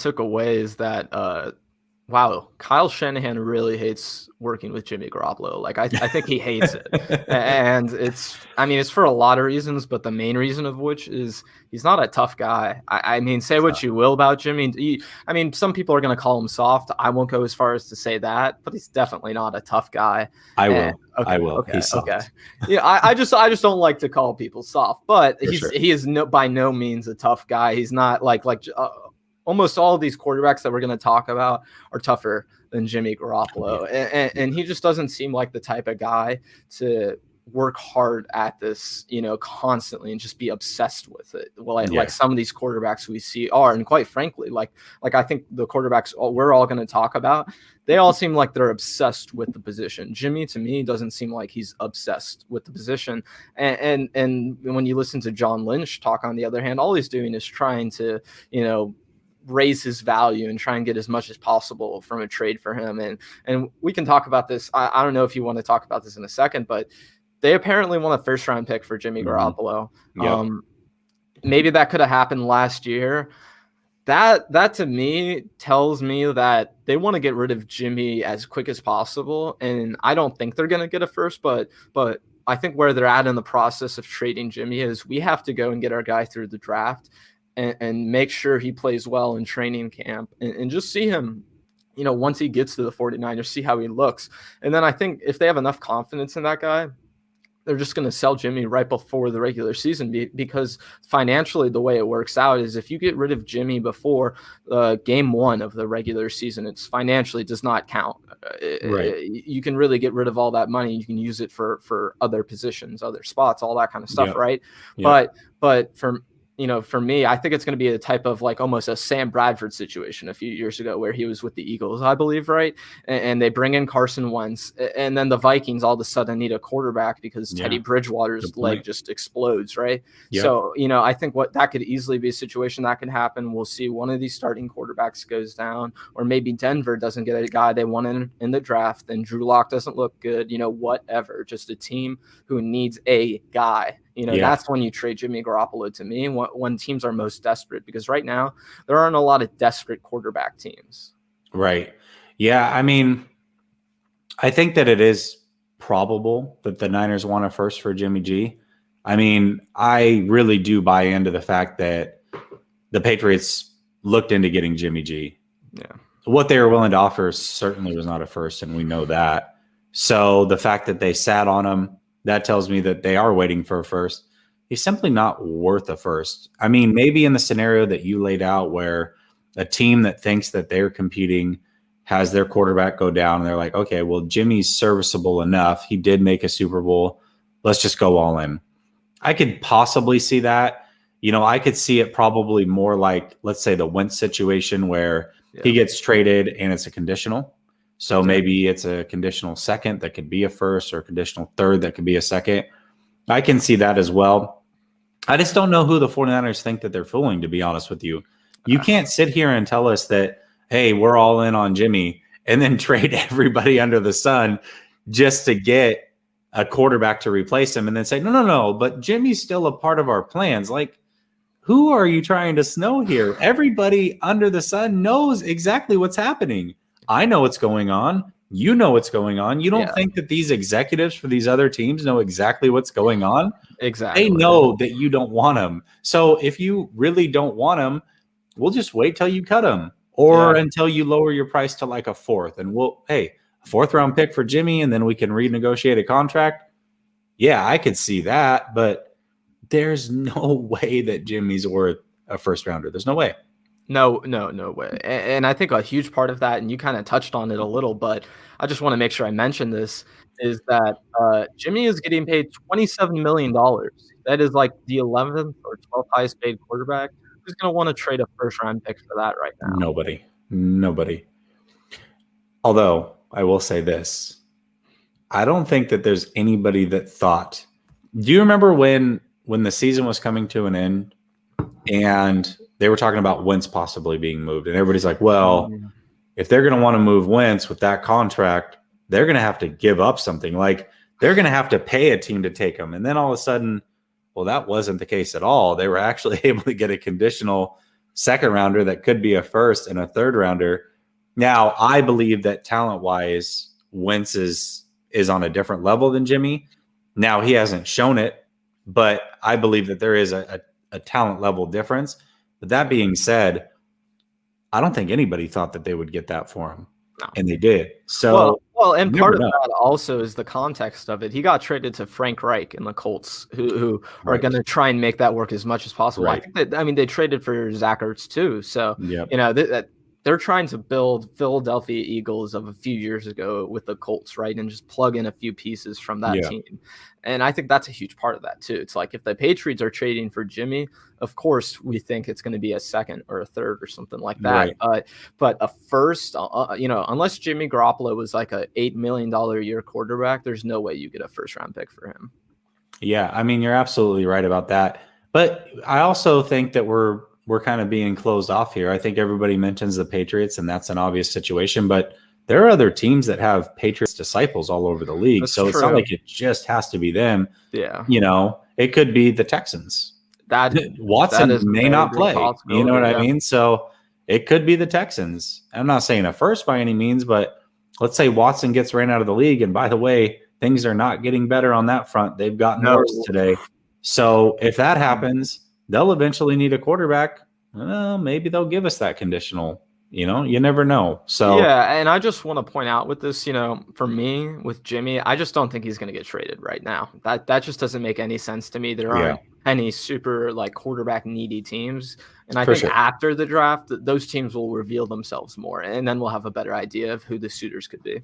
took away is that wow, Kyle Shanahan really hates working with Jimmy Garoppolo. Like I think he hates it, and it's for a lot of reasons, but the main reason of which is he's not a tough guy. I mean, say what you will about Jimmy. Some people are going to call him soft. I won't go as far as to say that, but he's definitely not a tough guy. I will. Okay, I will. Okay, he's soft. Okay. Yeah, I just don't like to call people soft, but Sure. he is by no means a tough guy. He's not like almost all of these quarterbacks that we're going to talk about are tougher than Jimmy Garoppolo. And he just doesn't seem like the type of guy to work hard at this, constantly and just be obsessed with it. Well, like some of these quarterbacks we see are, and quite frankly, like I think the quarterbacks we're all going to talk about, they all seem like they're obsessed with the position. Jimmy, to me, doesn't seem like he's obsessed with the position. And when you listen to John Lynch talk, on the other hand, all he's doing is trying to, raise his value and try and get as much as possible from a trade for him. And we can talk about this. I don't know if you want to talk about this in a second, but they apparently want a first round pick for Jimmy Garoppolo. Yep. Maybe that could have happened last year. That to me tells me that they want to get rid of Jimmy as quick as possible. And I don't think they're going to get a first, but I think where they're at in the process of trading Jimmy is we have to go and get our guy through the draft and make sure he plays well in training camp and just see him, once he gets to the 49ers, see how he looks. And then I think if they have enough confidence in that guy, they're just going to sell Jimmy right before the regular season because financially the way it works out is if you get rid of Jimmy before game 1 of the regular season, it's financially does not count. Right. You can really get rid of all that money. You can use it for other positions, other spots, all that kind of stuff. Yep. Right. Yep. But for me, I think it's going to be a type of like almost a Sam Bradford situation a few years ago where he was with the Eagles, I believe, right? And they bring in Carson Wentz, and then the Vikings all of a sudden need a quarterback because Teddy Bridgewater's leg just explodes, right? Yep. So, I think that could easily be a situation that can happen. We'll see one of these starting quarterbacks goes down, or maybe Denver doesn't get a guy they want in the draft, and Drew Lock doesn't look good, whatever. Just a team who needs a guy. That's when you trade Jimmy Garoppolo to me, when teams are most desperate, because right now there aren't a lot of desperate quarterback teams. Right. Yeah. I mean, I think that it is probable that the Niners want a first for Jimmy G. I mean, I really do buy into the fact that the Patriots looked into getting Jimmy G. Yeah. What they were willing to offer certainly was not a first, and we know that. So the fact that they sat on him, that tells me that they are waiting for a first. He's simply not worth a first. I mean, maybe in the scenario that you laid out where a team that thinks that they're competing has their quarterback go down and they're like, okay, well, Jimmy's serviceable enough. He did make a Super Bowl. Let's just go all in. I could possibly see that. I could see it probably more like, let's say, the Wentz situation where he gets traded and it's a conditional. So maybe it's a conditional second that could be a first, or a conditional third that could be a second. I can see that as well. I just don't know who the 49ers think that they're fooling, to be honest with you. You can't sit here and tell us that, hey, we're all in on Jimmy and then trade everybody under the sun just to get a quarterback to replace him and then say, no, but Jimmy's still a part of our plans. Like, who are you trying to snow here? Everybody under the sun knows exactly what's happening. I know what's going on. You know what's going on. You don't think that these executives for these other teams know exactly what's going on? Exactly. They know that you don't want them. So if you really don't want them, we'll just wait till you cut them, or until you lower your price to like a fourth. And a 4th round pick for Jimmy, and then we can renegotiate a contract. Yeah, I could see that, but there's no way that Jimmy's worth a first rounder. There's no way. No way. And I think a huge part of that, and you kind of touched on it a little, but I just want to make sure I mention this, is that Jimmy is getting paid $27 million. That is like the 11th or 12th highest paid quarterback. Who's going to want to trade a first round pick for that right now? Nobody. Although I will say this, I don't think that there's anybody that thought. Do you remember when the season was coming to an end and they were talking about Wentz possibly being moved, and everybody's like, well, if they're going to want to move Wentz with that contract, they're going to have to give up something. Like, they're going to have to pay a team to take him. And then all of a sudden, well, that wasn't the case at all. They were actually able to get a conditional second rounder that could be a first and a third rounder. Now, I believe that talent wise, Wentz is on a different level than Jimmy. Now, he hasn't shown it, but I believe that there is a talent level difference. But that being said, I don't think anybody thought that they would get that for him. No. And they did. So, well, and part of that also is the context of it. He got traded to Frank Reich and the Colts, who are going to try and make that work as much as possible. Right. I think they traded for Zach Ertz too. So, they're trying to build Philadelphia Eagles of a few years ago with the Colts, right? And just plug in a few pieces from that team. And I think that's a huge part of that too. It's like if the Patriots are trading for Jimmy, of course we think it's going to be a second or a third or something like that. Right. But a first, unless Jimmy Garoppolo was like a $8 million a year quarterback, there's no way you get a first round pick for him. Yeah, I mean, you're absolutely right about that. But I also think that we're kind of being closed off here. I think everybody mentions the Patriots, and that's an obvious situation. But there are other teams that have Patriots disciples all over the league. That's so true. It's not like it just has to be them. Yeah. It could be the Texans. Watson may not play. You know what I mean? So it could be the Texans. I'm not saying a first by any means, but let's say Watson gets ran out of the league. And by the way, things are not getting better on that front. They've gotten worse today. So if that happens, they'll eventually need a quarterback. Well, maybe they'll give us that conditional. You never know. So yeah, and I just want to point out with this, for me with Jimmy, I just don't think he's going to get traded right now. That just doesn't make any sense to me. There aren't any super quarterback needy teams, and I think after the draft, those teams will reveal themselves more, and then we'll have a better idea of who the suitors could be.